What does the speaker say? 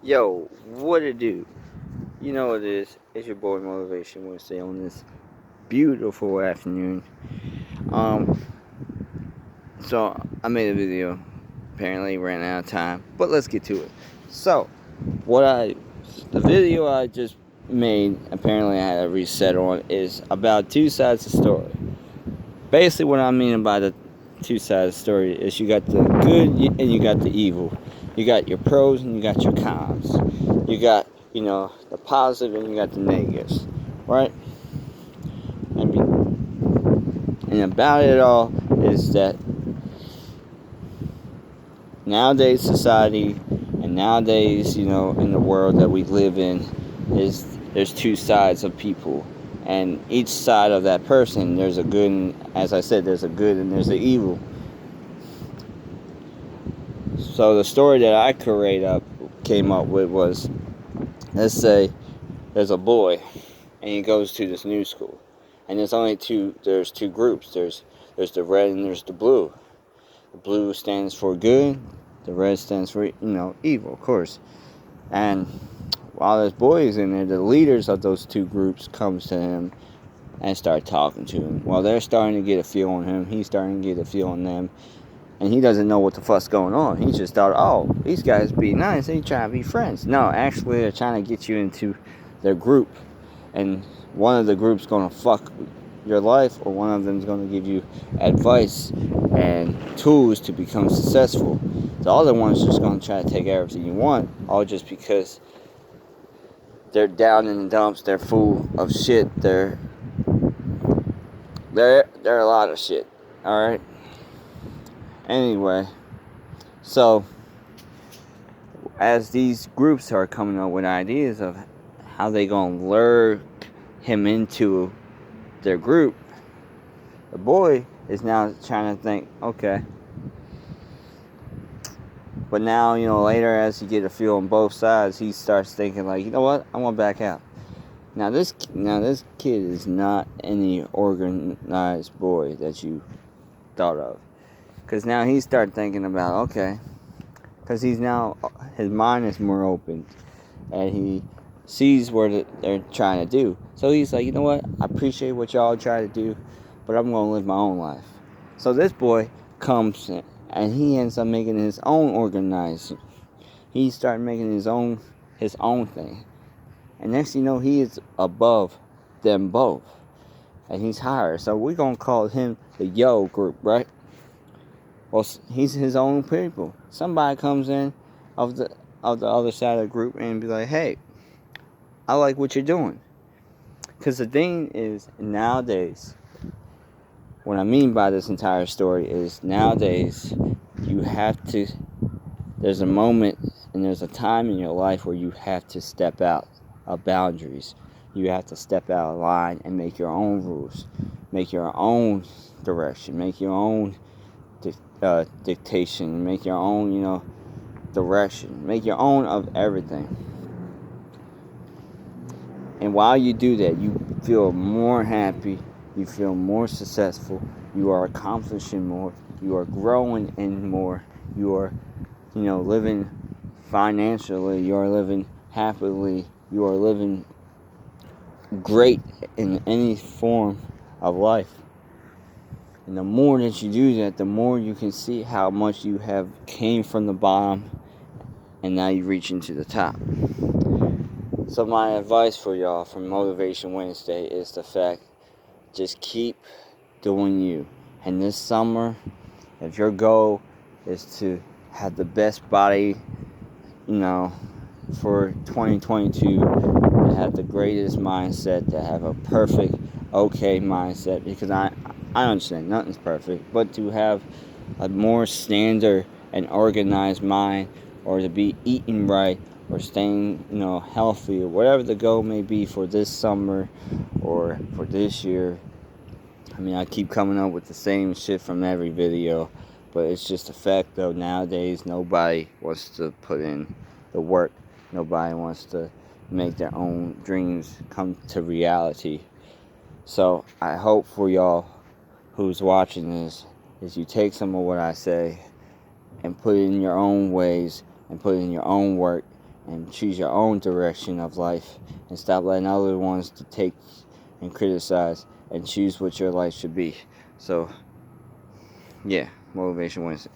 Yo, what it do? You know what it is. It's your boy Motivation Wednesday on this beautiful afternoon. Um, so I made a video. Apparently ran out of time, but let's get to it. So, the video I just made, apparently I had a reset on, is about two sides of the story. Basically, what I mean by the two sides of the story is you got the good and you got the evil. You got your pros and you got your cons. You got, the positive and you got the negatives, right? And about it all is that nowadays society and nowadays, in the world that we live in, is there's two sides of people. And each side of that person, there's a good, and as I said, there's a good and there's an evil. So the story that I came up with was, let's say there's a boy and he goes to this new school, and there's two groups. There's the red and there's the blue. The blue stands for good, the red stands for evil, of course. And while this boy is in there, the leaders of those two groups comes to him and start talking to him. While they're starting to get a feel on him, he's starting to get a feel on them. And he doesn't know what the fuck's going on. He just thought, oh, these guys be nice. They trying to be friends. No, actually, they're trying to get you into their group. And one of the groups going to fuck your life, or one of them is going to give you advice and tools to become successful. The other one's just going to try to take everything you want, all just because they're down in the dumps. They're full of shit. They're a lot of shit. All right. Anyway, so as these groups are coming up with ideas of how they gonna lure him into their group, the boy is now trying to think, okay. But now, later as you get a feel on both sides, he starts thinking like, you know what, I want to back out. Now this kid is not any organized boy that you thought of. Because now he started thinking about, okay, because his mind is more open, and he sees what they're trying to do. So he's like, you know what, I appreciate what y'all try to do, but I'm going to live my own life. So this boy comes and he ends up making his own organization. He started making his own thing. And next thing you know, he is above them both. And he's higher. So we're going to call him the Yo group, right? Well, he's his own people. Somebody comes in of the other side of the group and be like, hey, I like what you're doing. Because the thing is, nowadays, what I mean by this entire story is nowadays there's a moment and there's a time in your life where you have to step out of boundaries. You have to step out of line and make your own rules, make your own direction, make your own dictation, make your own, direction, make your own of everything. And while you do that, you feel more happy, you feel more successful, you are accomplishing more, you are growing in more, you are, living financially, you are living happily, you are living great in any form of life. And the more that you do that, the more you can see how much you have came from the bottom and now you reach into the top. So my advice for y'all from Motivation Wednesday is the fact, just keep doing you. And this summer, if your goal is to have the best body, for 2022, to have the greatest mindset, to have a perfect, okay mindset, because I understand nothing's perfect, but to have a more standard and organized mind, or to be eating right, or staying, healthy, or whatever the goal may be for this summer or for this year. I mean, I keep coming up with the same shit from every video, but it's just a fact though, nowadays nobody wants to put in the work. Nobody wants to make their own dreams come to reality. So I hope for y'all who's watching this is you take some of what I say and put it in your own ways and put it in your own work and choose your own direction of life, and stop letting other ones to take and criticize, and choose what your life should be. So, yeah, Motivation Wednesday.